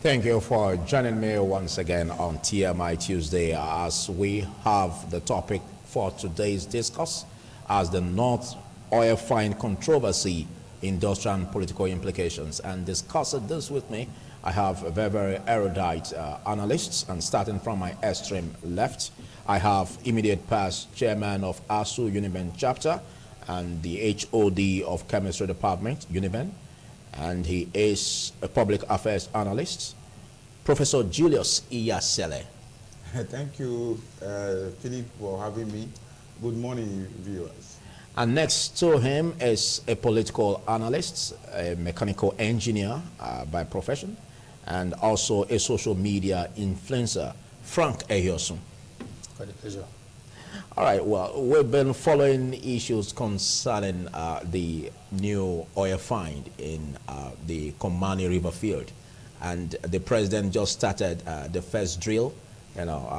Thank you for joining me once again on TMI Tuesday as we have the topic for today's discuss as the North oil find controversy, industrial and political implications. And discussing this with me, I have a very erudite analysts, and starting from my extreme left, I have immediate past chairman of ASU Uniben chapter and the HOD of chemistry department, Uniben, and he is a public affairs analyst, Professor Julius Iyasele. Thank you, Philip, for having me. Good morning, viewers. And next to him is a political analyst, a mechanical engineer by profession, and also a social media influencer, Frank Ehiosun. Quite a pleasure. All right, well, we've been following issues concerning the new oil find in the Komani River field. And the president just started the first drill,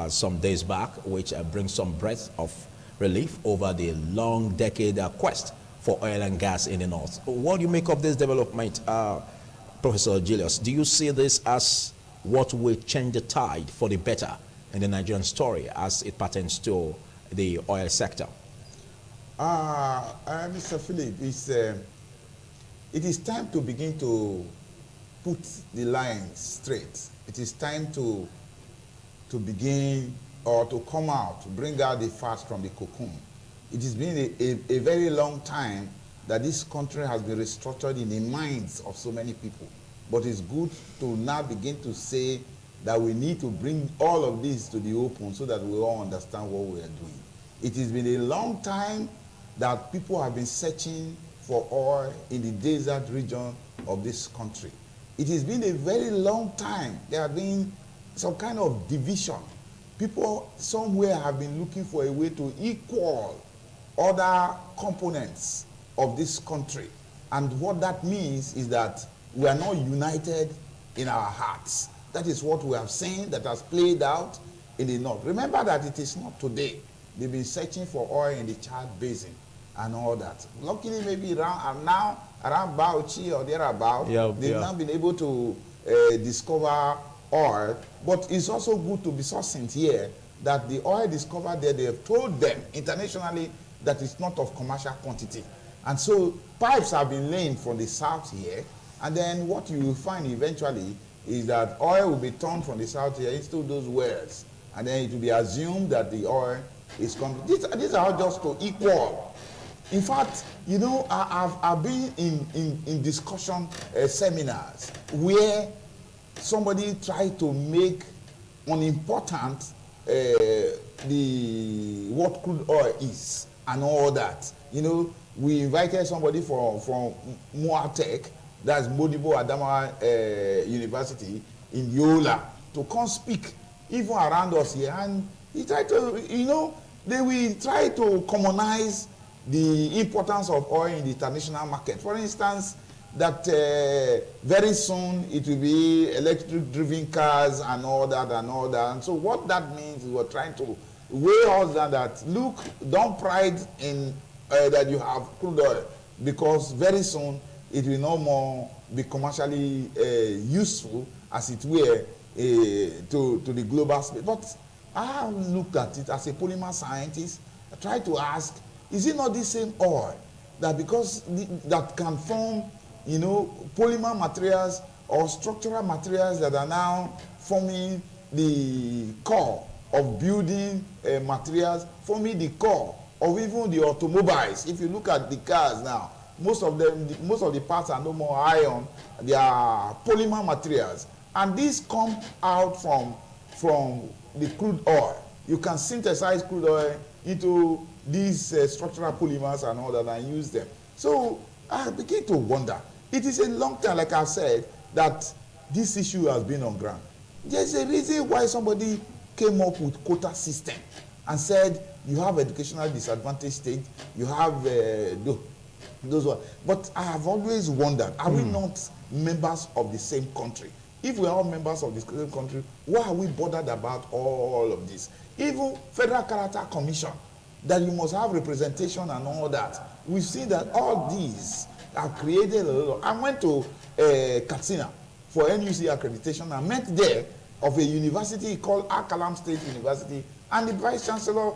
some days back, which brings some breath of relief over the long decade quest for oil and gas in the north. What do you make of this development, Professor Julius? Do you see this as what will change the tide for the better in the Nigerian story as it pertains to the oil sector? Mr. Philip, it is time to begin to put the lines straight. It is time to begin or to come out, to bring out the fat from the cocoon. It has been a very long time that this country has been restructured in the minds of so many people. But it's good to now begin to say that we need to bring all of this to the open so that we all understand what we are doing. It has been a long time that people have been searching for oil in the desert region of this country. It has been a very long time. There have been some kind of division. People somewhere have been looking for a way to equal other components of this country. And what that means is that we are not united in our hearts. That is what we have seen that has played out in the north. Remember that it is not today. They've been searching for oil in the Chad Basin and all that. Luckily, maybe around Bauchi or thereabout, they've now been able to discover oil. But it's also good to be succinct here that the oil discovered there, they have told them internationally that it's not of commercial quantity. And so pipes have been laying from the south here, and then what you will find eventually is that oil will be turned from the south here into those wells, and then it will be assumed that the oil is coming. These are all just to equal. In fact, you know, I've been in discussion seminars where somebody tried to make unimportant what crude oil is and all that. You know, we invited somebody from Moatech, that's Modibo Adama University in Yola, to come speak even around us here. And he tried to, you know, they will try to commonize the importance of oil in the international market. For instance, that very soon it will be electric-driven cars and all that and all that. And so what that means is we're trying to weigh us down that, look, don't pride in that you have crude oil, because very soon it will no more be commercially useful, as it were, to the global space. But I have looked at it as a polymer scientist. I try to ask, is it not the same oil that because that can form, you know, polymer materials or structural materials that are now forming the core of building materials, forming the core of even the automobiles? If you look at the cars now, most of the parts are no more iron, they are polymer materials. And these come out from the crude oil. You can synthesize crude oil into these structural polymers and all that and use them. So I begin to wonder. It is a long time, like I said, that this issue has been on ground. There's a reason why somebody came up with quota system and said you have educational disadvantaged state, you have those ones. But I have always wondered, are we not members of the same country? If we are all members of the same country, why are we bothered about all of this? Even Federal Character Commission, that you must have representation and all that. We've seen that all these have created a lot. I went to Katsina for NUC accreditation. I met there of a university called Akalam State University, and the Vice Chancellor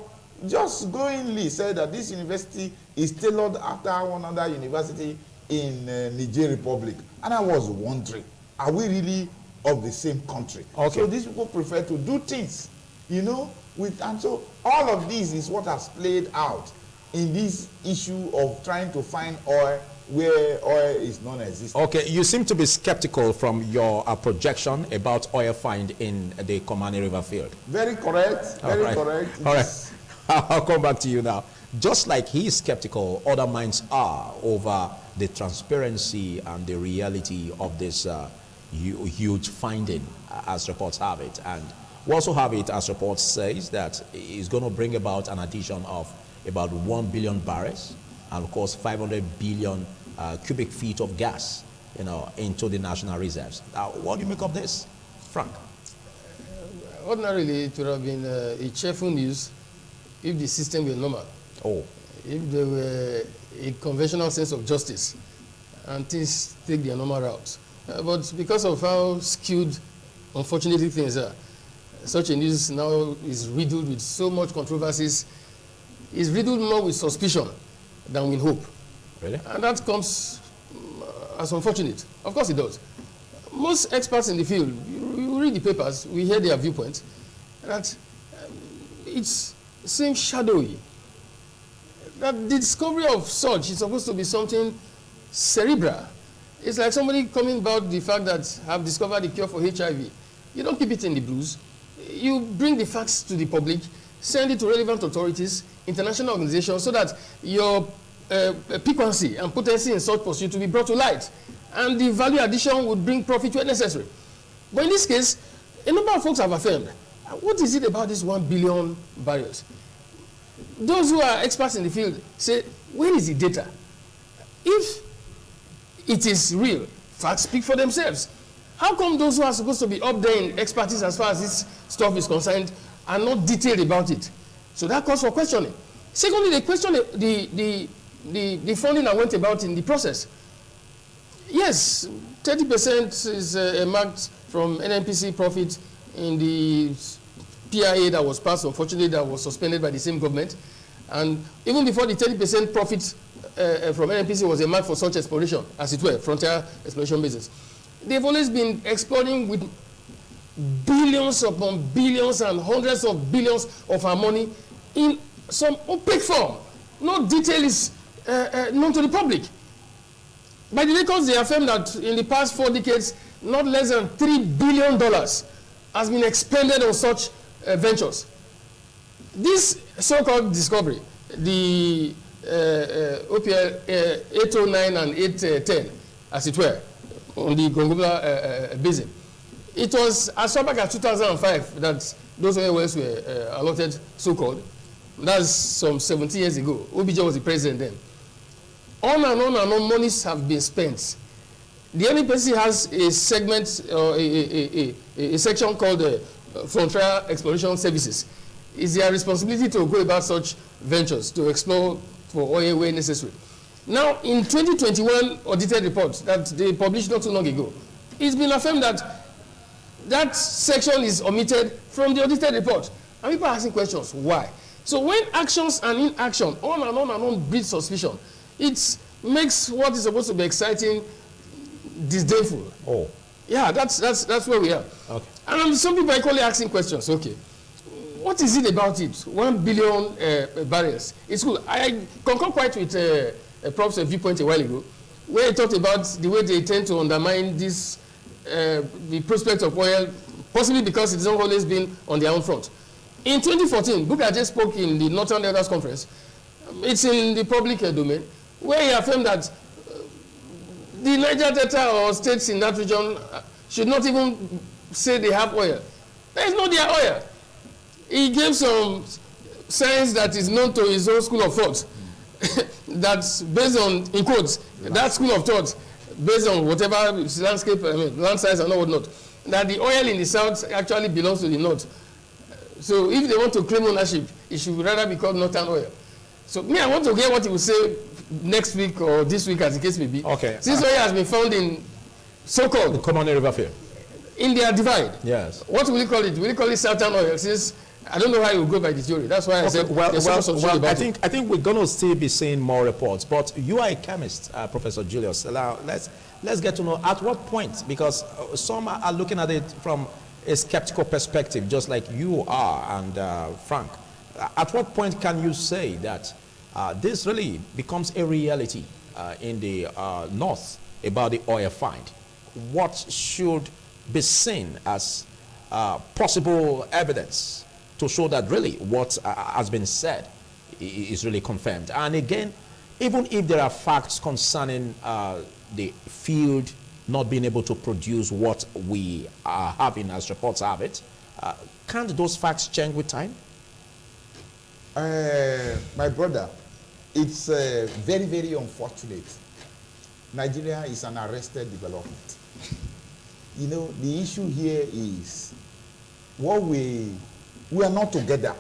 just glowingly said that this university is tailored after one other university in Niger Republic. And I was wondering, are we really of the same country? Okay. So these people prefer to do things, you know, and so all of this is what has played out in this issue of trying to find oil where oil is non-existent. Okay, you seem to be skeptical from your projection about oil find in the Komani River field. Very correct, very correct. All right, I'll come back to you now. Just like he is skeptical, other minds are over the transparency and the reality of this huge finding, as reports have it. And we also have it, as reports says, that it's going to bring about an addition of about 1 billion barrels, and of course 500 billion cubic feet of gas, you know, into the national reserves. Now, what do you make of this, Frank? Ordinarily, it would have been a cheerful news if the system were normal. Oh. If there were a conventional sense of justice and things take their normal route. But because of how skewed, unfortunately, things are, such a news now is riddled with so much controversies, is riddled more with suspicion than with hope. Really? And that comes as unfortunate. Of course it does. Most experts in the field, you read the papers, we hear their viewpoint, that it seems shadowy. That the discovery of such is supposed to be something cerebral. It's like somebody coming about the fact that I've discovered the cure for HIV. You don't keep it in the blues. You bring the facts to the public, send it to relevant authorities, international organizations, so that your piquancy and potency in such pursuit will be brought to light. And the value addition would bring profit where necessary. But in this case, a number of folks have affirmed, what is it about this 1 billion barrels? Those who are experts in the field say, where is the data? If it is real, facts speak for themselves. How come those who are supposed to be up there in expertise as far as this stuff is concerned are not detailed about it? So that calls for questioning. Secondly, they question the funding that went about in the process. Yes, 30% is marked from NNPC profit in the PIA that was passed, unfortunately, that was suspended by the same government. And even before the 30% profit from NNPC was a mark for such exploration, as it were, frontier exploration business. They've always been exploring with billions upon billions and hundreds of billions of our money in some opaque form. No detail is known to the public. By the records, they affirm that in the past 4 decades, not less than $3 billion has been expended on such ventures. This so-called discovery, the OPL 809 and 810, as it were, on the Gongola Basin, it was as far back as 2005 that those oil wells were allotted, so-called. That's some 17 years ago. OBJ was the president then. On and on and on, monies have been spent. The NNPC has a segment, or a section called Frontier Exploration Services. It's their responsibility to go about such ventures, to explore for oil where necessary. Now, in 2021 audited report that they published not too long ago, it's been affirmed that that section is omitted from the audited report. And people are asking questions, why? So when actions and inaction, on and on and on, breed suspicion, it makes what is supposed to be exciting disdainful. Oh. Yeah, that's where we are. Okay. And some people are equally asking questions. Okay, what is it about it? 1 billion barrels. It's cool. I concur quite with Prof's viewpoint a while ago, where he talked about the way they tend to undermine this, the prospect of oil, possibly because it's not always been on their own front. In 2014, Bukaje spoke in the Northern Elders Conference. It's in the public domain, where he affirmed that the Niger Delta or states in that region should not even say they have oil. There is no their oil. He gave some science that is known to his own school of thought. That's based on, in quotes, that school of thought, based on whatever landscape, land size and all whatnot, that the oil in the south actually belongs to the north. So if they want to claim ownership, it should rather be called Northern Oil. So me, I want to hear what he will say next week or this week, as the case may be. Okay. Since oil has been found in so-called The Common River Field. in their divide. Yes. What will you call it? Will you call it Southern oil? Since I don't know how you go by the theory. That's why I said there's so much to say about I think we're going to still be seeing more reports. But you are a chemist, Professor Julius. Now, let's get to know at what point, because some are looking at it from a skeptical perspective, just like you are and Frank. At what point can you say that this really becomes a reality in the north about the oil find? What should be seen as possible evidence to show that really what has been said is really confirmed? And again, even if there are facts concerning the field not being able to produce what we are having as reports have it, can't those facts change with time? My brother, it's very, very unfortunate. Nigeria is an arrested development. You know, the issue here is what we are not together.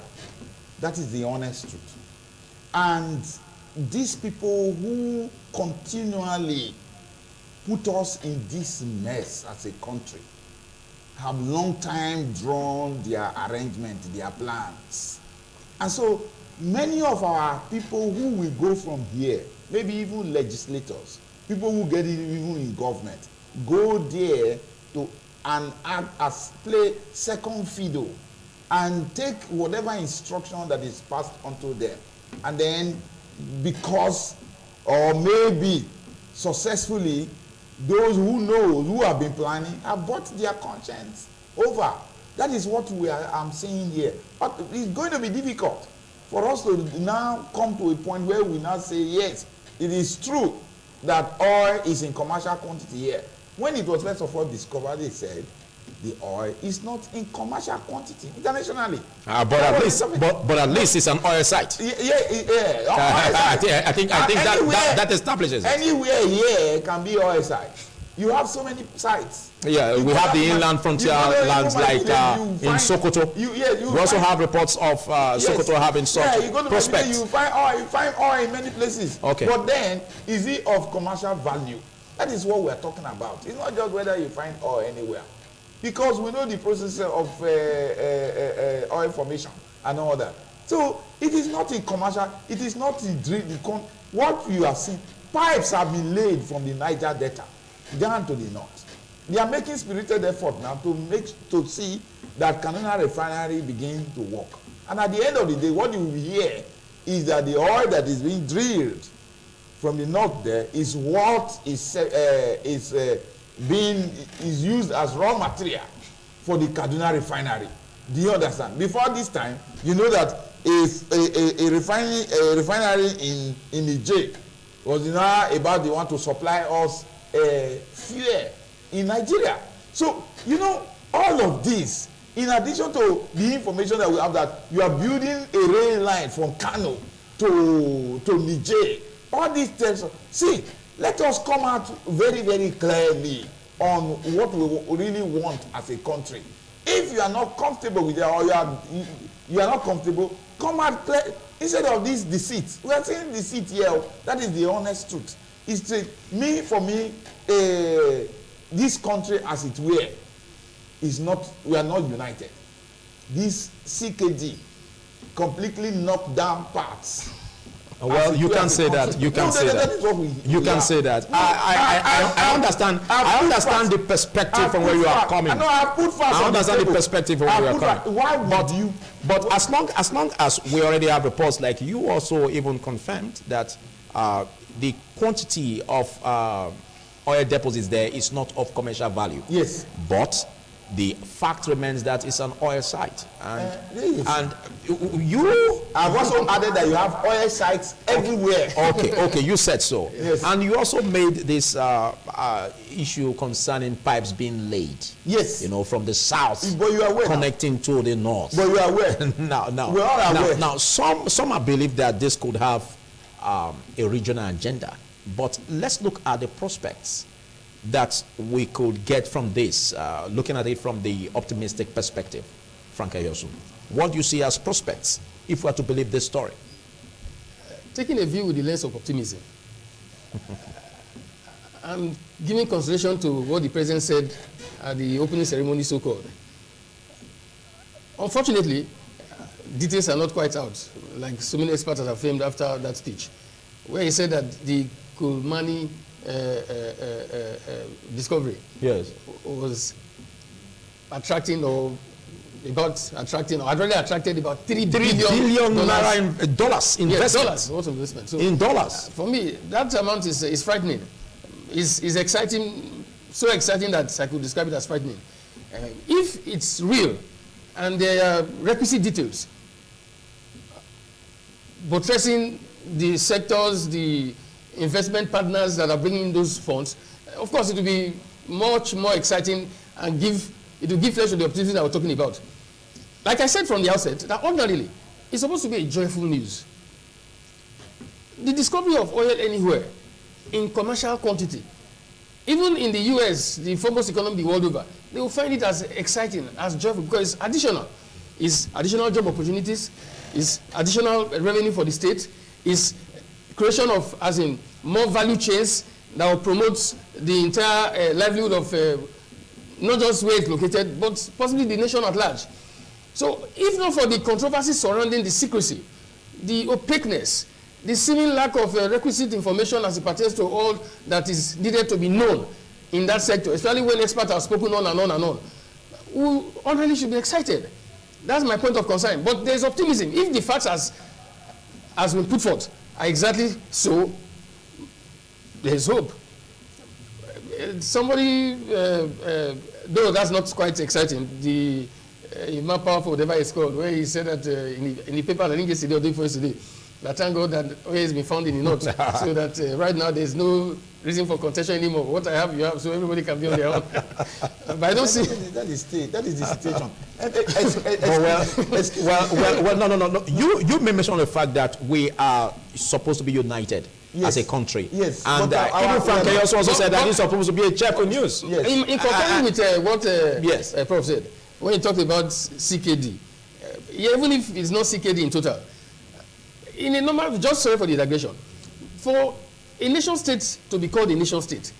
That is the honest truth. And these people who continually put us in this mess as a country have long time drawn their arrangement, their plans. And so many of our people who will go from here, maybe even legislators, people who get it even in government, go there to and act as play second fiddle and take whatever instruction that is passed onto them. And then because, or maybe successfully, those who know, who have been planning, have brought their conscience over. That is what I'm saying here. But it's going to be difficult for us to now come to a point where we now say, yes, it is true that oil is in commercial quantity here. When it was first of all discovered, they said the oil is not in commercial quantity internationally. But at least it's an oil site. Yeah. I think that establishes it. Anywhere here can be oil site. You have so many sites. Yeah, we have the inland frontier lands like in Sokoto. We also have reports of Sokoto having such prospects. You find oil in many places. Okay. But then, is it of commercial value? That is what we are talking about. It's not just whether you find oil anywhere. Because we know the process of oil formation and all that. So, it is not in commercial, it is not in what you are seeing. Pipes have been laid from the Niger Delta down to the north. They are making spirited effort now to see that Kaduna refinery begin to work. And at the end of the day, what you will hear is that the oil that is being drilled from the north there is what is used as raw material for the Kaduna refinery. Do you understand? Before this time, you know that if a refinery in Niger was now about they want to supply us fuel in Nigeria. So, you know, all of this, in addition to the information that we have that you are building a rail line from Kano to Niger, all these things. See, let us come out very, very clearly on what we really want as a country. If you are not comfortable with it, or you are not comfortable, come out clear. Instead of this deceit, we are saying deceit here. That is the honest truth. It's for me, this country as it were is not. We are not united. This CKD completely knocked down parts. Well, you can say that. You can say that. You can say that. I understand. I understand the perspective from where you are coming. I understand the perspective from where you are coming. Why would you? But as long as we already have reports, like you also even confirmed that the quantity of oil deposits there is not of commercial value. Yes. But the fact remains that it's an oil site. And you have also added that you have oil sites everywhere. Okay, you said so. Yes. And you also made this issue concerning pipes being laid. Yes. You know, from the south, but you are aware connecting to the north. But you are aware. We're all aware. Now, some have believed that this could have a regional agenda. But let's look at the prospects that we could get from this, looking at it from the optimistic perspective. Frank Ayosu, what do you see as prospects if we are to believe this story? Taking a view with the lens of optimism, I'm giving consideration to what the president said at the opening ceremony, so-called. Unfortunately, details are not quite out, like so many experts have framed after that speech, where he said that the Kulmani discovery was attracting or had already attracted about $3 billion dollars investment. Yes, dollars, what investment. So, in dollars. For me, that amount is frightening. Is exciting, so exciting that I could describe it as frightening. If it's real and there are requisite details buttressing the sectors, the investment partners that are bringing those funds, of course it will be much more exciting and it will give flesh to the opportunity that we're talking about. Like I said from the outset, that ordinarily it's supposed to be a joyful news. The discovery of oil anywhere in commercial quantity, even in the US, the foremost economy the world over, they will find it as exciting, as joyful, because it's additional. It's additional job opportunities, it's additional revenue for the state, it's creation of, as in, more value chains that will promote the entire livelihood of not just where it's located, but possibly the nation at large. So if not for the controversy surrounding the secrecy, the opaqueness, the seeming lack of requisite information as it pertains to all that is needed to be known in that sector, especially when experts have spoken on and on and on, we already should be excited. That's my point of concern. But there's optimism. If the facts as been put forth are exactly so, there's hope. Somebody, though that's not quite exciting, the more powerful, whatever it's called, where he said that in the paper, I think yesterday or day before yesterday, that thank God that oil has been found in the north, so that right now there's no reason for contention anymore. What I have, you have, so everybody can be on their own. But I don't see. That is the situation. No. You may mention the fact that we are supposed to be united as a country. Yes. And even Frank also said that it's supposed to be a cheerful news. Yes. In comparing with what Prof said, when he talked about CKD, even if it's not CKD in total, in a normal, just sorry for the digression, for a nation state to be called a nation state,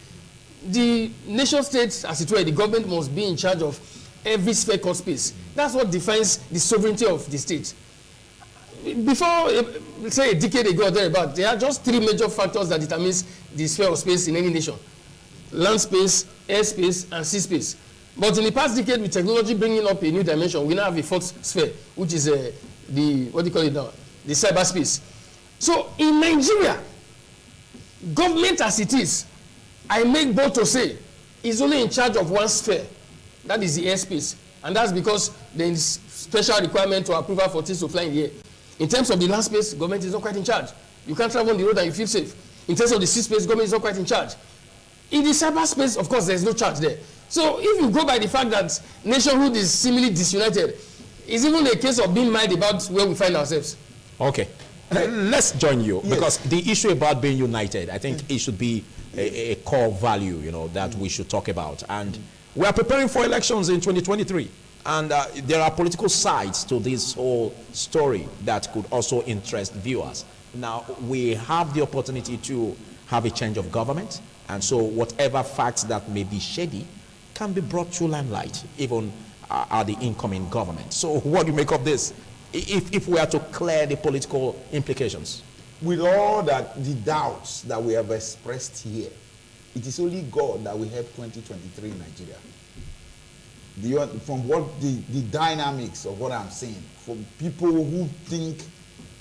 the nation state, as it were, the government must be in charge of every sphere called space. That's what defines the sovereignty of the state. Before, say, a decade ago or thereabout, there are just three major factors that determines the sphere of space in any nation: land space, air space, and sea space. But in the past decade, with technology bringing up a new dimension, we now have a fourth sphere, which is what do you call it now? The cyberspace. So in Nigeria, government as it is, I make bold to say, is only in charge of one sphere. That is the airspace. And that's because there is special requirement to approval for things to fly in the air. In terms of the land space, government is not quite in charge. You can't travel on the road and you feel safe. In terms of the sea space, government is not quite in charge. In the cyberspace, of course, there's no charge there. So if you go by the fact that nationhood is seemingly disunited, it's even a case of being mad about where we find ourselves. Okay. Let's join you, because the issue about being united, I think it should be a core value, that we should talk about. And we are preparing for elections in 2023. And there are political sides to this whole story that could also interest viewers. Now, we have the opportunity to have a change of government. And so whatever facts that may be shady can be brought to limelight, even at the incoming government. So what do you make of this? If we are to clear the political implications? With all that, the doubts that we have expressed here, it is only God that will help 2023 in Nigeria. From what the dynamics of what I'm saying, from people who think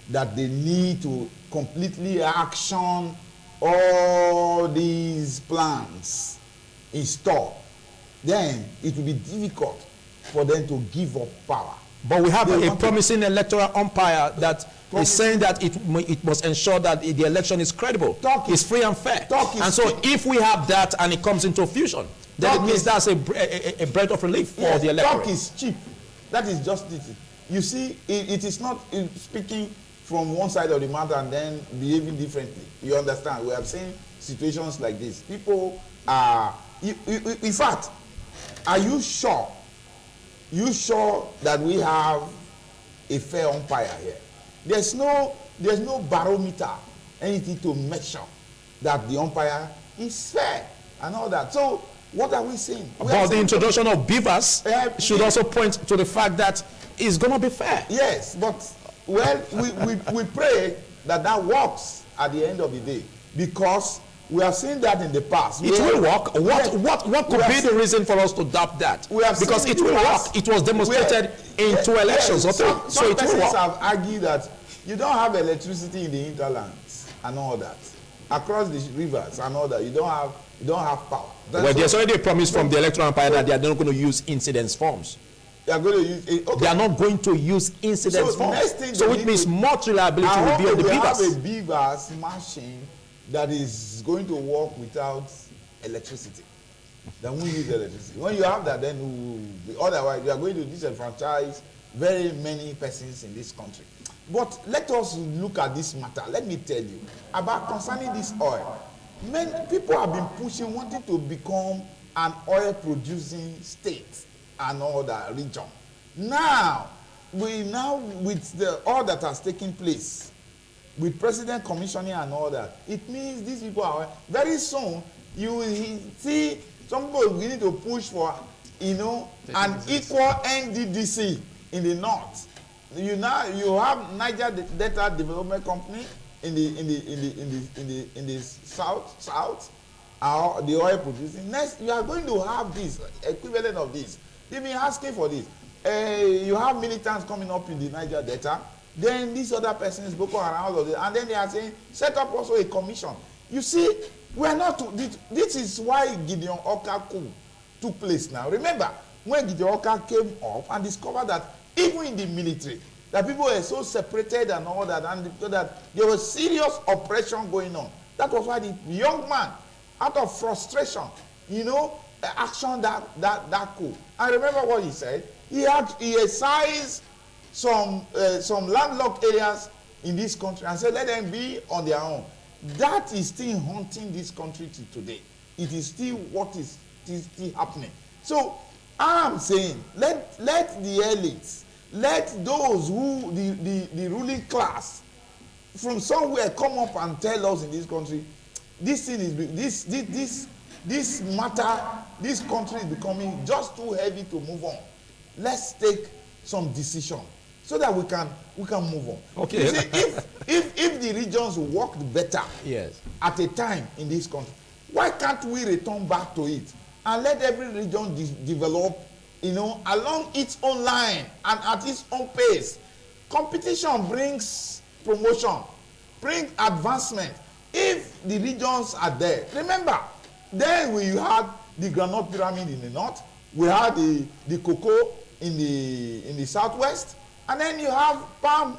that they need to completely action all these plans in store, then it will be difficult for them to give up power. But we have a promising electoral umpire that is saying that it must ensure that the election is credible, is free and fair. And so if we have that and it comes into fusion, then it means that's a breath of relief for the electorate. Talk is cheap. That is just it. You see, it is not speaking from one side of the matter and then behaving differently. You understand? We have seen situations like this. People are, in fact, are you sure? You sure that we have a fair umpire here? There's no barometer, anything to measure that the umpire is fair. and all that. So what are we saying? But the introduction of beavers should also point to the fact that it's going to be fair. Yes, but well, we pray that that works at the end of the day, because we have seen that in the past. It will work. What could be the reason for us to doubt that? Because it will work. It was demonstrated in 2 elections. Yes, so some it will persons work. have argued that you don't have electricity in the hinterlands and all that. Across the rivers and all that, you don't have power. Well, there's already a promise from the electoral umpire that they are not going to use incidence forms. They are going to use it. Okay. They are not going to use incidence forms. So it means much reliability will be on the beavers. I hope we have a beavers machine that is going to work without electricity. That won't use electricity. When you have that, then otherwise you are going to disenfranchise very many persons in this country. But let us look at this matter. Let me tell you about concerning this oil. Many people have been pushing, wanting to become an oil producing state and all that region. Now, with all that has taken place, with president commissioning and all that, it means these people are very soon. You will see some people beginning to push for, an equal NDDC in the north. You have Niger Delta Development Company in the south, the oil producing. Next, you are going to have this equivalent of this. They've been asking for this. You have militants coming up in the Niger Delta. Then these other persons, Boko Haram, all of this, and then they are saying, set up also a commission. You see, we are not. This is why Gideon Oka coup took place now. Remember, when Gideon Oka came up and discovered that even in the military, that people were so separated and all that, and that there was serious oppression going on. That was why the young man, out of frustration, actioned that coup. I remember what he said. He excised some landlocked areas in this country and said, let them be on their own. That is still haunting this country to today. It is still what is still happening. So I'm saying, let the elites, let those who the ruling class from somewhere come up and tell us in this country, this thing is this matter, this country is becoming just too heavy to move on. Let's take some decision so that we can move on. Okay. You see, if the regions worked better, yes, at a time in this country, why can't we return back to it and let every region develop, along its own line and at its own pace? Competition brings promotion, brings advancement. If the regions are there, remember, then we had the granite pyramid in the north, we had the cocoa in the southwest, and then you have palm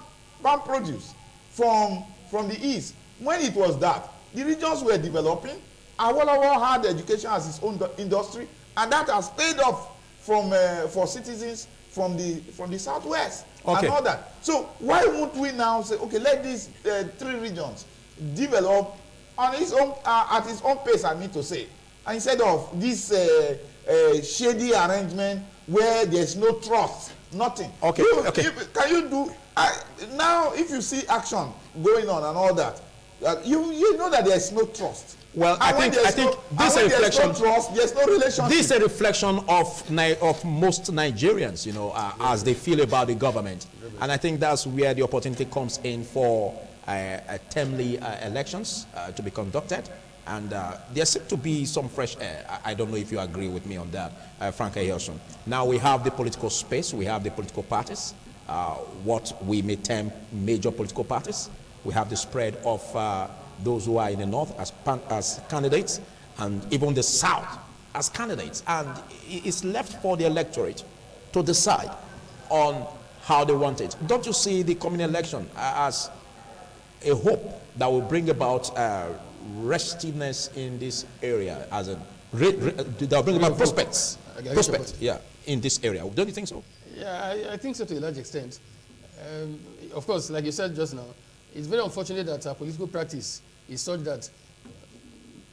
produce from the east. When it was that, the regions were developing. Awolowo had education as its own industry, and that has paid off for citizens from the southwest, okay, and all that. So why won't we now say, okay, let these 3 regions develop on its own at its own pace? I mean to say, and instead of this shady arrangement where there's no trust, nothing. Okay. Can you do now? If you see action going on and all that, you know that there's no trust. Well, I think this is a reflection. There's no trust, there's no relationship. This is a reflection of most Nigerians, as they feel about the government, and I think that's where the opportunity comes in for timely elections to be conducted. And there seems to be some fresh air. I don't know if you agree with me on that, Frank Ayoson. Now we have the political space, we have the political parties, what we may term major political parties. We have the spread of those who are in the north as candidates, and even the south as candidates. And it's left for the electorate to decide on how they want it. Don't you see the coming election as a hope that will bring about restiveness in this area, as a that will bring about prospects, in this area? Don't you think so? Yeah, I think so to a large extent. Of course, like you said just now, it's very unfortunate that our political practice is such that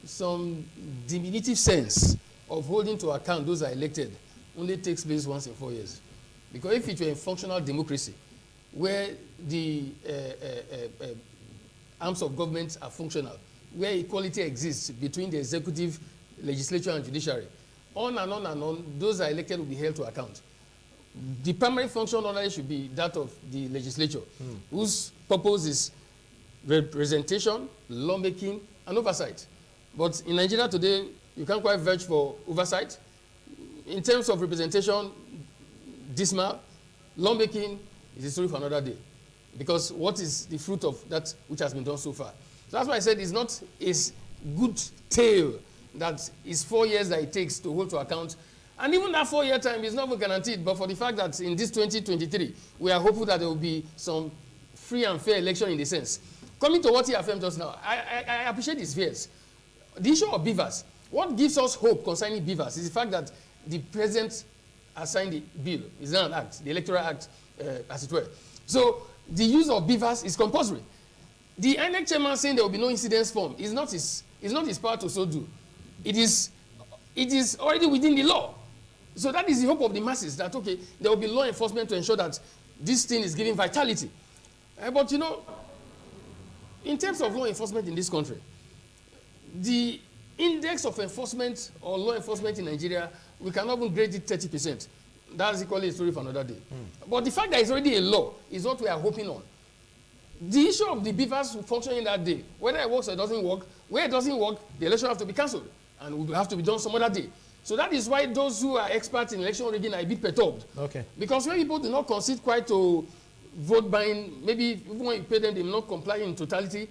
some diminutive sense of holding to account those are elected only takes place once in 4 years. Because if it were a functional democracy, where the arms of government are functional, where equality exists between the executive legislature and judiciary. On and on and on, those are elected will be held to account. The primary function ordinarily should be that of the legislature, whose purpose is representation, lawmaking, and oversight. But in Nigeria today, you can't quite vouch for oversight. In terms of representation, dismal. Lawmaking is a story for another day. Because what is the fruit of that which has been done so far? So that's why I said it's not a good tale that is 4 years that it takes to hold to account. And even that 4-year time is not even guaranteed, but for the fact that in this 2023, we are hopeful that there will be some free and fair election in the sense. Coming to what he affirmed just now, I appreciate his fears. The issue of beavers, what gives us hope concerning beavers is the fact that the president has signed the bill. It's not an act, the electoral act, as it were. So the use of beavers is compulsory. The INEC chairman saying there will be no incidence form is not his power to so do. It is already within the law. So that is the hope of the masses, that, okay, there will be law enforcement to ensure that this thing is giving vitality. But, you know, in terms of law enforcement in this country, the index of enforcement or law enforcement in Nigeria, we cannot even grade it 30%. That's equally a story for another day. But the fact that it's already a law is what we are hoping on. The issue of the beavers functioning that day, whether it works or it doesn't work, where it doesn't work, the election has to be cancelled and will have to be done some other day. So that is why those who are experts in election rigging are a bit perturbed. Okay. Because when people do not concede quite to vote buying, maybe even when you pay them, they will not comply in totality,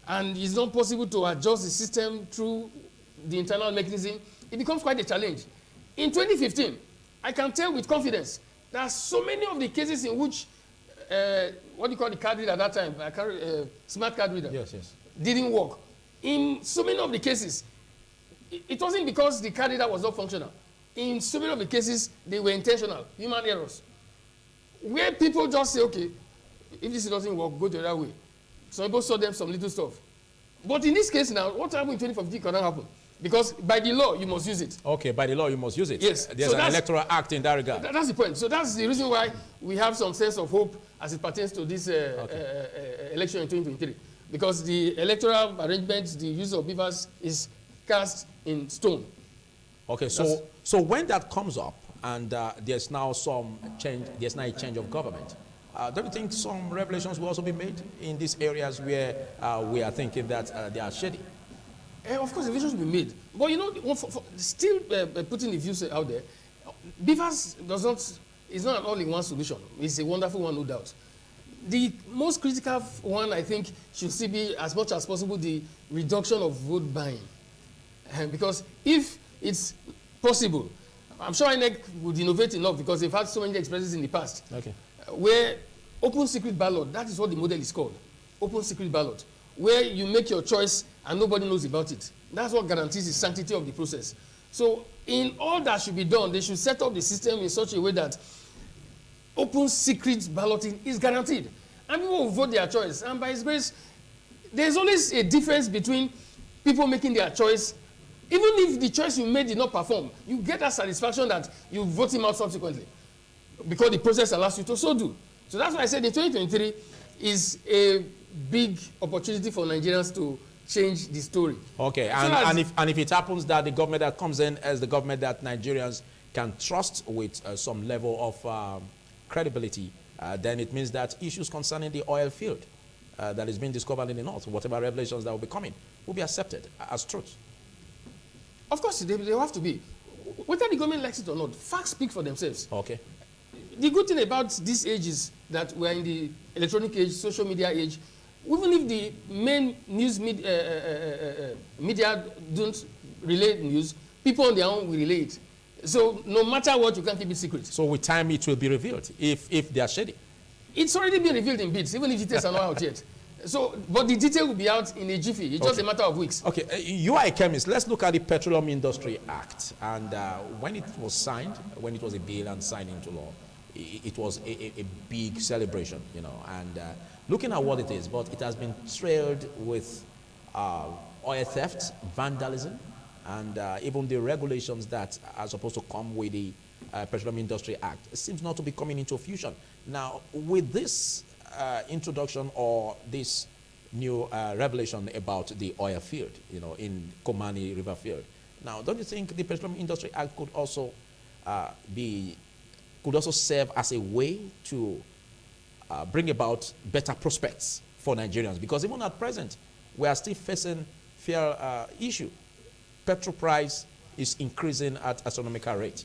and it's not possible to adjust the system through the internal mechanism, it becomes quite a challenge. In 2015, I can tell with confidence that so many of the cases in which, what do you call the card reader at that time, smart card reader, yes, didn't work. In so many of the cases, it wasn't because the card reader was not functional. In so many of the cases, they were intentional, human errors. Where people just say, okay, if this doesn't work, go the other way. Some people saw them some little stuff. But in this case now, what happened in 2015 cannot happen. Because by the law, you must use it. Okay, by the law, you must use it. Yes. There's an electoral act in that regard. That's the point. So that's the reason why we have some sense of hope as it pertains to this election in 2023. Because the electoral arrangements, the use of beavers is cast in stone. Okay, so when that comes up and there's now some change, there's now a change of government, don't you think some revelations will also be made in these areas where we are thinking that they are shady? Of course, revelations will be made. But you know, still putting the views out there, beavers is not an all-in-one solution. It's a wonderful one, no doubt. The most critical one, I think, should still be, as much as possible, the reduction of vote buying. Because if it's possible, I'm sure INEC would innovate enough because they've had so many experiences in the past. Okay. Where open secret ballot, that is what the model is called. Open secret ballot. Where you make your choice and nobody knows about it. That's what guarantees the sanctity of the process. So in all that should be done, they should set up the system in such a way that open secret balloting is guaranteed. And people will vote their choice. And by His grace, there's always a difference between people making their choice. Even if the choice you made did not perform, you get that satisfaction that you vote him out subsequently. Because the process allows you to so do. So that's why I said in 2023 is a big opportunity for Nigerians to change the story. Okay, and if it happens that the government that comes in as the government that Nigerians can trust with some level of credibility, then it means that issues concerning the oil field that is being discovered in the north, whatever revelations that will be coming, will be accepted as truth. Of course, they have to be. Whether the government likes it or not, facts speak for themselves. Okay. The good thing about this age is that we're in the electronic age, social media age. Even if the main news media don't relay news, people on their own will relay it. So no matter what, you can't keep it secret. So with time, it will be revealed if they are shady. It's already been revealed in bits, even if details are not out yet. So, but the detail will be out in a jiffy. It's just a matter of weeks. Okay, you are a chemist. Let's look at the Petroleum Industry Act. And when it was signed, when it was a bill and signed into law, it was a big celebration, you know. And looking at what it is, but it has been trailed with oil theft, vandalism, and even the regulations that are supposed to come with the Petroleum Industry Act. It seems not to be coming into fusion. Now, with this introduction or this new revelation about the oil field, you know, in Komani River field, Now, don't you think the Petroleum Industry Act could also serve as a way to bring about better prospects for Nigerians? Because even at present, we are still facing fair issue. Petrol price is increasing at astronomical rate,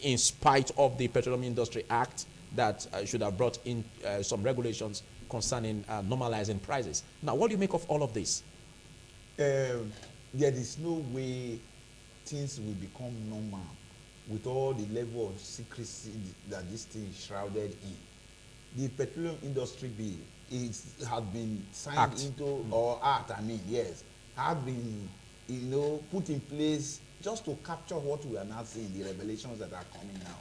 in spite of the Petroleum Industry Act that should have brought in some regulations concerning normalizing prices. Now, what do you make of all of this? There is no way things will become normal with all the level of secrecy that this thing is shrouded in. The petroleum industry bill had been signed into, or act, had been, put in place just to capture what we are now seeing, the revelations that are coming now.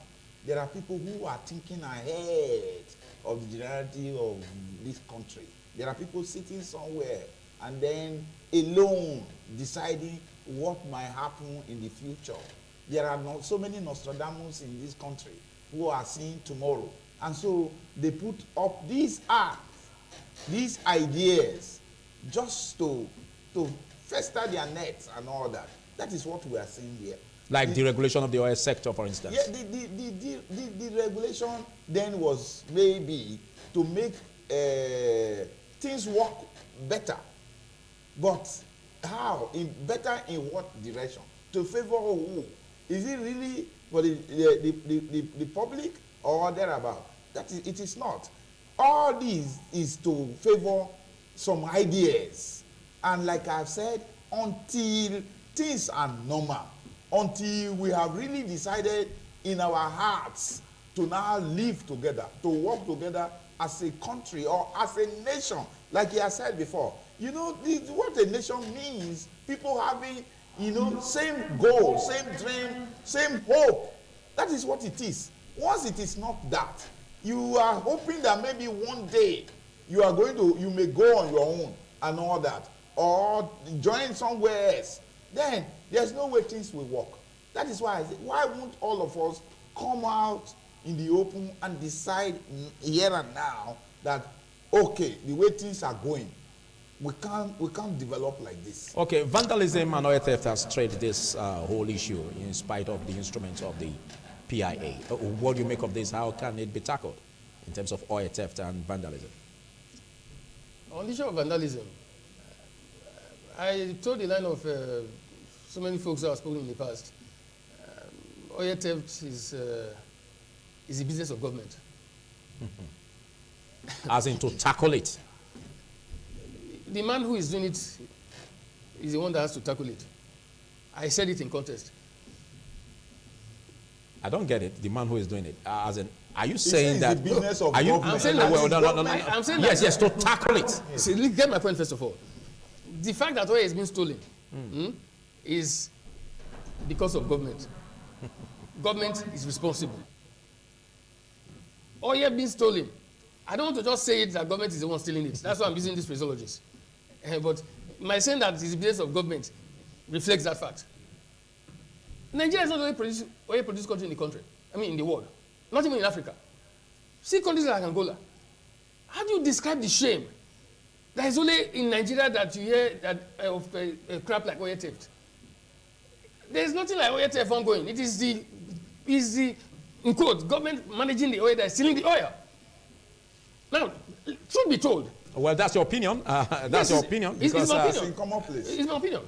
There are people who are thinking ahead of the generality of this country. There are people sitting somewhere and then alone deciding what might happen in the future. There are not so many Nostradamus in this country who are seeing tomorrow. And so they put up these acts, these ideas, just to fester their nets and all that. That is what we are seeing here. Like the regulation of the oil sector, for instance. Yeah, the regulation then was maybe to make things work better. But how? Better in what direction? To favor who? Is it really for the public or thereabout? It is not. All this is to favor some ideas. And like I've said, until things are normal, until we have really decided in our hearts to now live together, to work together as a country or as a nation, like he has said before. You know, what a nation means, people having, same goal, same dream, same hope. That is what it is. Once it is not that, you are hoping that maybe one day you may go on your own and all that, or join somewhere else. Then there's no way things will work. That is why I say, why won't all of us come out in the open and decide here and now that, okay, the way things are going, we can't develop like this. Okay, vandalism and oil theft has trade this whole issue in spite of the instruments of the PIA. What do you make of this? How can it be tackled in terms of oil theft and vandalism? On the issue of vandalism, I told the line of so many folks who have spoken in the past, oil theft is the business of government. As in to tackle it? The man who is doing it is the one that has to tackle it. I said it in contest. I don't get it. The man who is doing it, as in, are you saying that? The business of are you? government. I'm saying that. Well, no. I'm saying yes, that, yes, to tackle it. See, get my point first of all. The fact that oil has been stolen is because of government. Government is responsible. Oil being stolen. I don't want to just say it that government is the one stealing it. That's why I'm using this phraseologies. But my saying that it's the business of government reflects that fact. Nigeria is not the only oil produced country in the country. In the world. Not even in Africa. See countries like Angola. How do you describe the shame that is only in Nigeria that you hear that of crap like oil theft? There is nothing like oil theft ongoing. It is the in quote, government managing the oil that is stealing the oil. Now, truth be told. Well, that's your opinion. That's your opinion. It's my opinion. Come on, please. It's my opinion.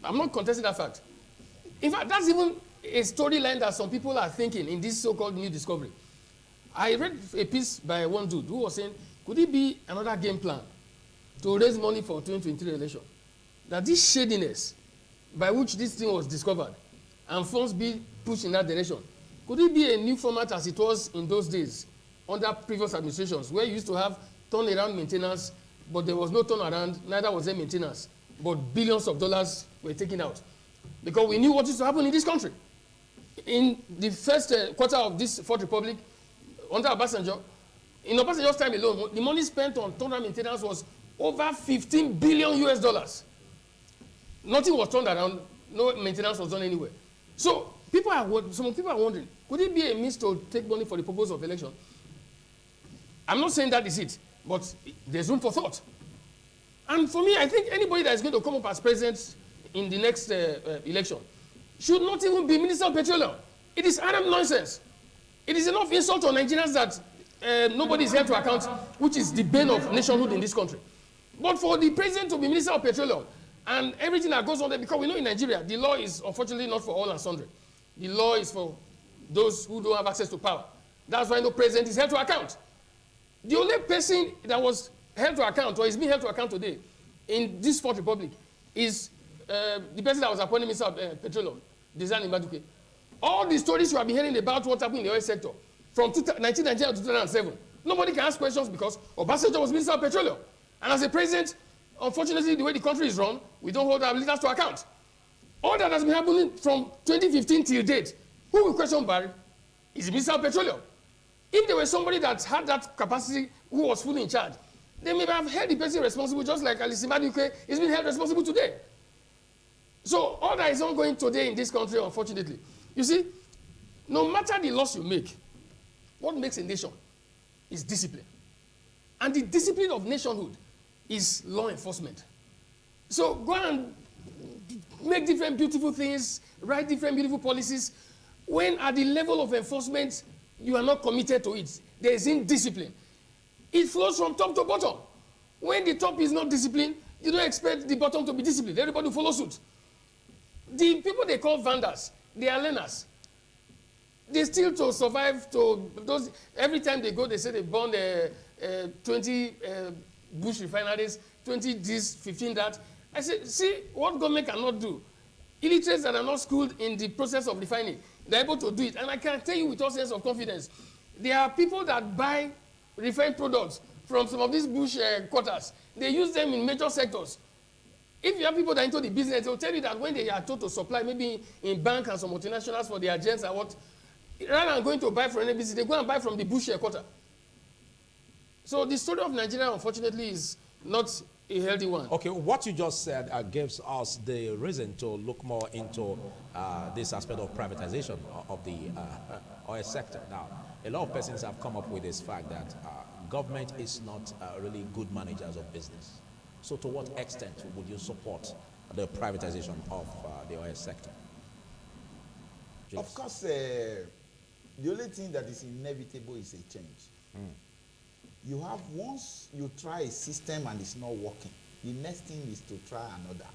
I'm not contesting that fact. In fact, that's even a storyline that some people are thinking in this so-called new discovery. I read a piece by one dude who was saying, could it be another game plan to raise money for 2023 election? That this shadiness by which this thing was discovered and funds be pushed in that direction, could it be a new format as it was in those days under previous administrations where you used to have turnaround maintenance, but there was no turnaround, neither was there maintenance, but billions of dollars were taken out. Because we knew what used to happen in this country. In the first quarter of this Fourth Republic, under Obasanjo, in Obasanjo's time alone, the money spent on turnaround maintenance was over 15 billion US dollars. Nothing was turned around, no maintenance was done anywhere. So some people are wondering, could it be a means to take money for the purpose of election? I'm not saying that is it, but there's room for thought. And for me, I think anybody that is going to come up as president in the next election should not even be Minister of Petroleum. It is Arab nonsense. It is enough insult on Nigerians that nobody is held to account, which is the bane of nationhood in this country. But for the president to be Minister of Petroleum and everything that goes on there, because we know in Nigeria, the law is unfortunately not for all and sundry. The law is for those who don't have access to power. That's why no president is held to account. The only person that was held to account or is being held to account today in this Fourth Republic is the person that was appointed Minister of Petroleum, Desani Maduke. All the stories you have been hearing about what happened in the oil sector from 1999 to 2007, nobody can ask questions because Obasanjo was Minister of Petroleum. And as a president, unfortunately, the way the country is run, we don't hold our leaders to account. All that has been happening from 2015 till date, who will question Barry? Is the Minister of Petroleum. If there was somebody that had that capacity who was fully in charge, they may have held the person responsible just like Alisi Maduke is being held responsible today. So all that is ongoing today in this country, unfortunately. You see, no matter the laws you make, what makes a nation is discipline. And the discipline of nationhood is law enforcement. So go and make different beautiful things, write different beautiful policies. When at the level of enforcement, you are not committed to it, there is indiscipline. It flows from top to bottom. When the top is not disciplined, you don't expect the bottom to be disciplined. Everybody will follow suit. The people they call vendors, they are learners. They still to survive to those. Every time they go, they say they burn 20 bush refineries, 20 this, 15 that. I say, see what government cannot do. Illiterates that are not schooled in the process of refining, they're able to do it. And I can tell you with all sense of confidence, there are people that buy refined products from some of these bush quarters. They use them in major sectors. If you have people that are into the business, they'll tell you that when they are told to supply, maybe in bank and some multinationals for their agents and what, rather than going to buy from NBC, they go and buy from the bush quarter. So the story of Nigeria, unfortunately, is not a healthy one. Okay, what you just said gives us the reason to look more into this aspect of privatization of the oil sector. Now, a lot of persons have come up with this fact that government is not really good managers of business. So to what extent would you support the privatization of the oil sector? Of course, the only thing that is inevitable is a change. You have, once you try a system and it's not working, the next thing is to try another.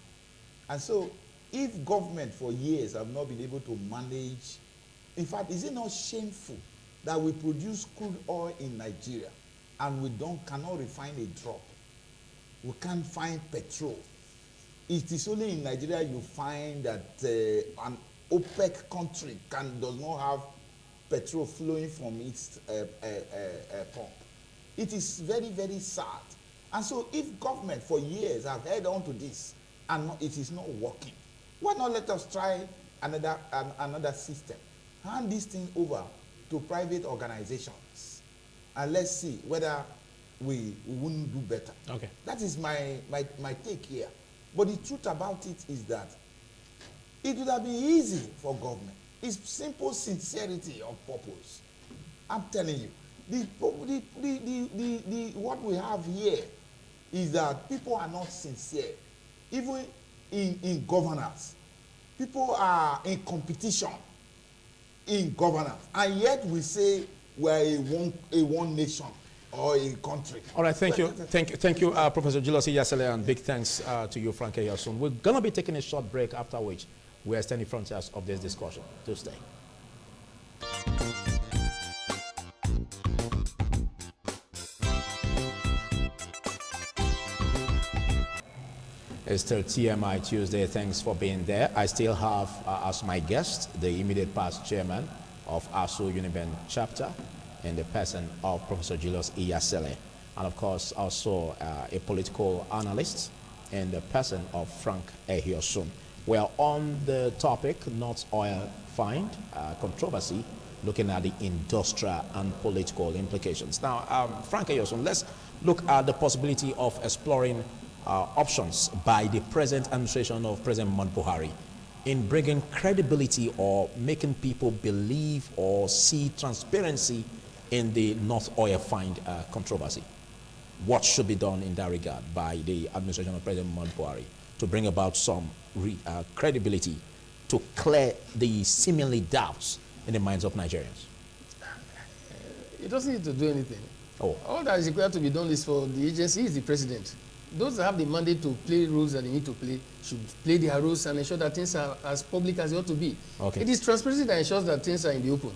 And so, if government for years have not been able to manage, in fact, is it not shameful that we produce crude oil in Nigeria and we cannot refine a drop? We can't find petrol. It is only in Nigeria you find that an OPEC country does not have petrol flowing from its pump. It is very, very sad. And so if government for years have held on to this and it is not working, why not let us try another system? Hand this thing over to private organizations and let's see whether we wouldn't do better. Okay. That is my take here. But the truth about it is that it would have been easy for government. It's simple sincerity of purpose. I'm telling you. What we have here is that people are not sincere. Even in governance, people are in competition in governance, and yet we say we are a one nation or a country. All right, thank you, Professor Julius Iyasele, and big thanks to you, Frank Eyosun. We're going to be taking a short break, after which we are extending frontiers of this discussion. Do stay. It's still TMI Tuesday. Thanks for being there. I still have as my guest the immediate past chairman of ASU Uniben chapter in the person of Professor Julius Iyasele, and of course also a political analyst in the person of Frank Eyosun. We're on the topic North Oil Find controversy, looking at the industrial and political implications. Now, Frank Eyosun, let's look at the possibility of exploring options by the present administration of President Muhammadu Buhari in bringing credibility or making people believe or see transparency in the North Oil Find controversy. What should be done in that regard by the administration of President Muhammadu Buhari to bring about some credibility to clear the seemingly doubts in the minds of Nigerians? It doesn't need to do anything. Oh. All that is required to be done is for the agency is the president. Those that have the mandate to play roles that they need to play should play their roles and ensure that things are as public as they ought to be. Okay. It is transparency that ensures that things are in the open,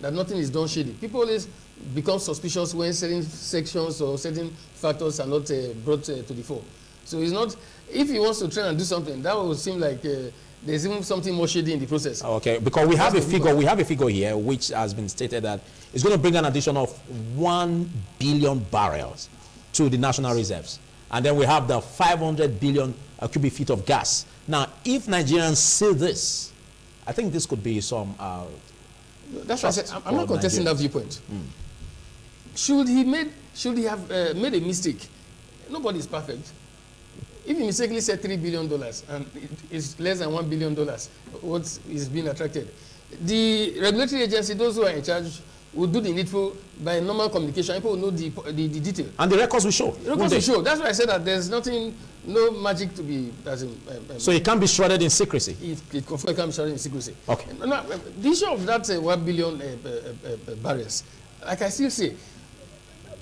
that nothing is done shady. People always become suspicious when certain sections or certain factors are not brought to the fore. So it's not, if he wants to try and do something, that will seem like there's even something more shady in the process. Okay, because we have a figure here which has been stated that it's going to bring an addition of 1 billion barrels to the national reserves. And then we have the 500 billion cubic feet of gas. Now, if Nigerians see this, I think this could be some that's why I said, I'm not contesting that viewpoint. Should he have made a mistake? Nobody is perfect. If he mistakenly said $3 billion and it's less than $1 billion, what is being attracted? The regulatory agency, those who are in charge, will do the needful by normal communication. People will know the detail. And the records will show. The records will show. That's why I said that there's nothing, no magic to be. So it can't be shrouded in secrecy. It can't be shrouded in secrecy. Okay. Now, the issue of that 1 billion barrels, like I still say,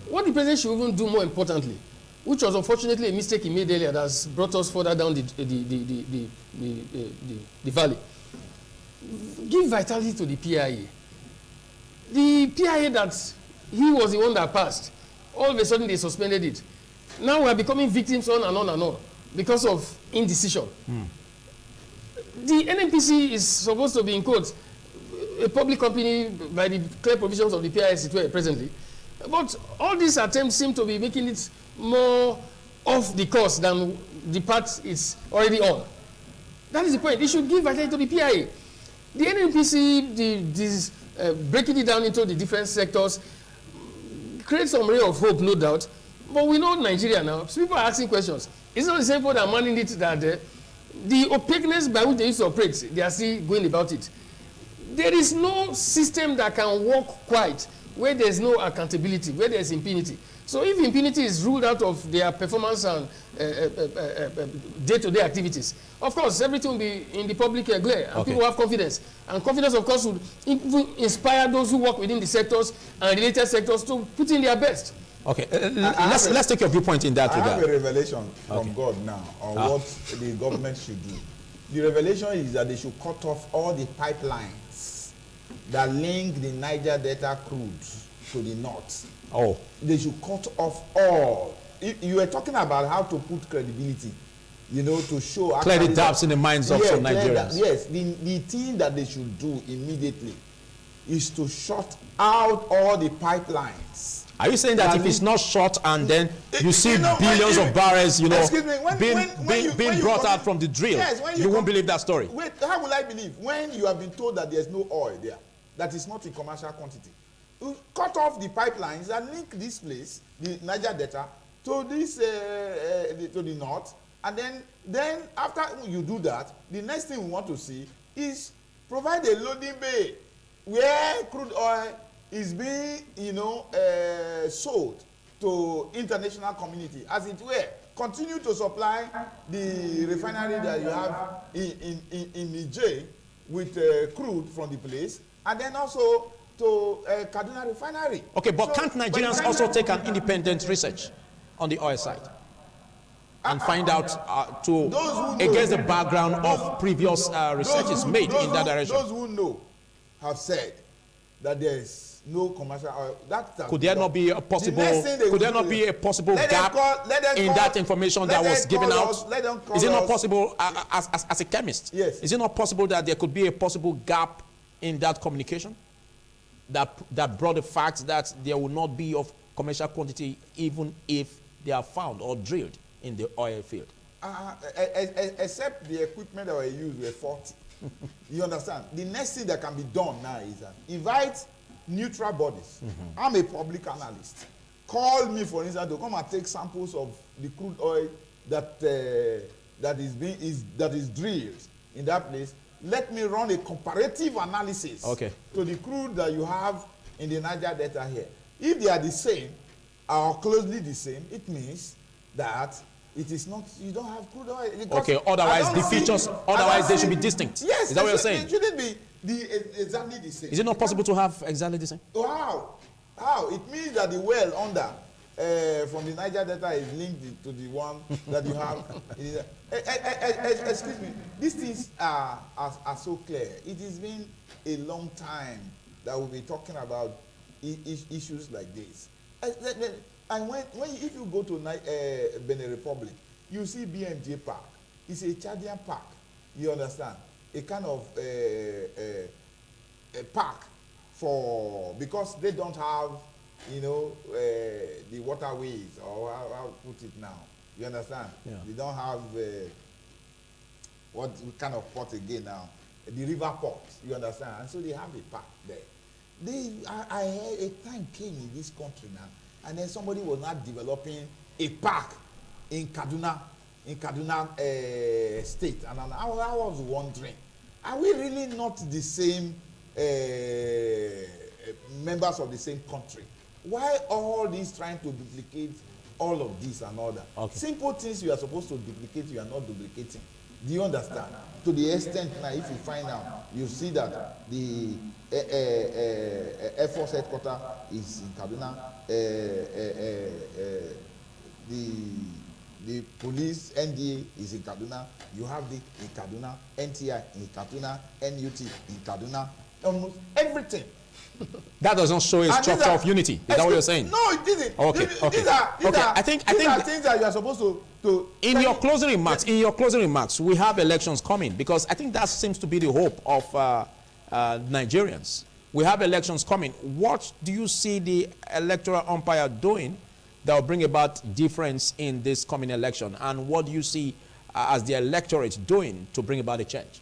what the president should even do more importantly, which was unfortunately a mistake he made earlier that has brought us further down the valley. Give vitality to the PIA. The PIA that he was the one that passed, all of a sudden they suspended it. Now we are becoming victims on and on and on because of indecision. The NNPC is supposed to be, in quotes, a public company by the clear provisions of the PIA situation presently. But all these attempts seem to be making it more off the course than the path it's already on. That is the point. It should give vitality to the PIA. The NNPC, breaking it down into the different sectors, creates some ray of hope, no doubt. But we know Nigeria now. So people are asking questions. It's not the same people that are manning it that the opaqueness by which they used to operate, they are still going about it. There is no system that can work quite where there's no accountability, where there's impunity. So if impunity is ruled out of their performance and day-to-day activities, of course, everything will be in the public glare, and people have confidence. And confidence, of course, would inspire those who work within the sectors and related sectors to put in their best. Okay, let's take your viewpoint in that regard. I have a revelation from God now on what the government should do. The revelation is that they should cut off all the pipelines that link the Niger Delta crude to the north. Oh. They should cut off all. You were talking about how to put credibility, you know, to show... Clear the doubts in the minds of some Nigerians. Yes, the thing that they should do immediately is to shut out all the pipelines. Are you saying that if it's not short and then you see billions of barrels, you know, being brought out from the drill, yes, you won't believe that story? Wait, how will I believe when you have been told that there's no oil there, that is not in commercial quantity? You cut off the pipelines and link this place, the Niger Delta, to this to the north, and then after you do that, the next thing we want to see is provide a loading bay where crude oil is being, you know, sold to international community, as it were. Continue to supply the refinery that you have in Niger with crude from the place, and then also to Kaduna refinery. Okay, but so, can't Nigerians also take an independent research on the oil side and find out against the background of previous researches made in that direction? Those who know have said that there is no commercial oil. Could there not be a possible? Could there not be a possible gap in that information that was given out? Is it not possible, as a chemist? Yes. Is it not possible that there could be a possible gap in that communication that brought the fact that there will not be of commercial quantity even if they are found or drilled in the oil field? Except the equipment that were used were faulty. You understand? The next thing that can be done now is that invite neutral bodies. I'm a public analyst. Call me, for instance, to come and take samples of the crude oil that is drilled in that place. Let me run a comparative analysis to the crude that you have in the Niger Delta here. If they are the same or closely the same, it means that It is not, you don't have crude oil. Okay, otherwise the features, otherwise they should be distinct. Yes, is that what you're saying? It shouldn't be exactly the same. Is it not possible to have exactly the same? Wow. How? It means that the well under from the Niger Delta is linked to the one that you have. Excuse me. These things are so clear. It has been a long time that we'll be talking about issues like this. And if you go to Benin Republic, you see BMJ Park. It's a Chadian park. You understand? A kind of a park because they don't have, you know, the waterways, or how to put it now. You understand? Yeah. They don't have what kind of port again now? The river port. You understand? And so they have a park there. I heard a time came in this country now, and then somebody was not developing a park in Kaduna state, and I was wondering, are we really not the same members of the same country? Why all this trying to duplicate all of this and all that? Okay. Simple things you are supposed to duplicate, you are not duplicating. Do you understand? To the extent now, if you find out, you see that the Air Force headquarters is in Kaduna, the police NDA is in Kaduna, you have the in Kaduna, NTI in Kaduna, NUT in Kaduna, almost everything. That doesn't show a structure of unity. Is that what you're saying? No, it isn't. Okay, These are I think things that you are supposed to in your closing remarks, we have elections coming, because I think that seems to be the hope of Nigerians. We have elections coming. What do you see the electoral umpire doing that will bring about difference in this coming election? And what do you see as the electorate doing to bring about a change?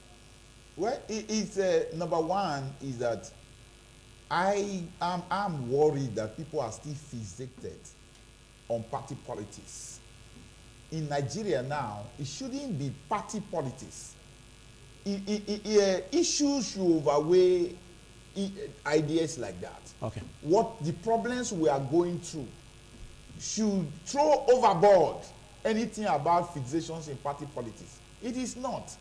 Well, it's number one is that I'm worried that people are still fixated on party politics. In Nigeria now, it shouldn't be party politics. Issues should overweigh ideas like that. Okay. What the problems we are going through should throw overboard anything about fixations in party politics. It is not.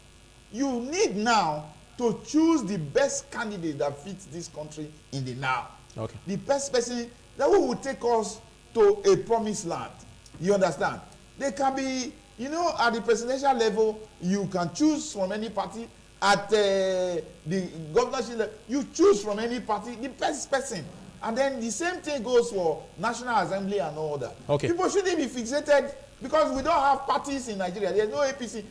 You need now to choose the best candidate that fits this country in the now. Okay. The best person that will take us to a promised land. You understand? They can be, you know, at the presidential level, you can choose from any party. At the governorship level, you choose from any party, the best person. And then the same thing goes for National Assembly and all that. Okay. People shouldn't be fixated because we don't have parties in Nigeria. There's no APC.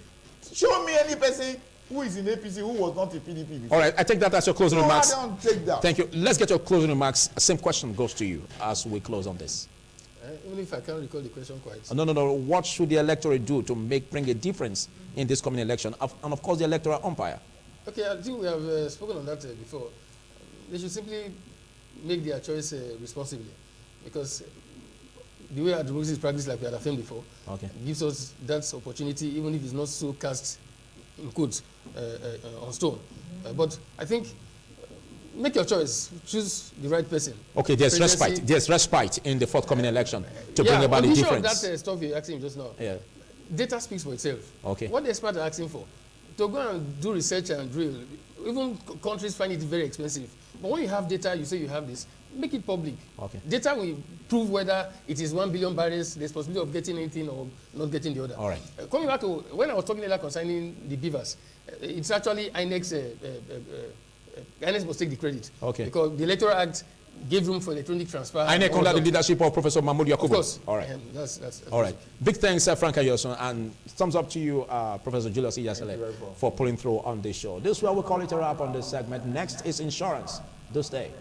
Show me any person who is in APC who was not a PDP before. All right, I take that as your closing remarks. I don't take that. Thank you. Let's get your closing remarks. Same question goes to you as we close on this. Even if I can't recall the question quite. No. What should the electorate do to bring a difference in this coming election? And of course, the electoral umpire. Okay, I think we have spoken on that before. They should simply make their choice responsibly, because the way our democracy is practiced, like we had affirmed before, gives us that opportunity, even if it's not so cast in quotes on stone. But I think make your choice, choose the right person. Okay, there's respite. There's respite in the forthcoming election to bring about a difference. That stuff you're asking just now. Yeah. Data speaks for itself. Okay. What the experts are asking for, to go and do research and drill, even countries find it very expensive. But when you have data, you say you have this, make it public. Okay. Data will prove whether it is 1 billion barrels, there's possibility of getting anything or not getting the other. All right. Coming back to when I was talking earlier concerning the beavers, it's actually INEC must take the credit. Okay. Because the Electoral Act gave room for electronic transfer. INEC under the leadership of Professor Mahmoud Yakubu. Of course. All right. That's all right. Big thanks, Frank Ayoson, and thumbs up to you, Professor Julius Iyasele, for pulling through on this show. This is where we call it a wrap on this segment. Next is insurance. Do stay.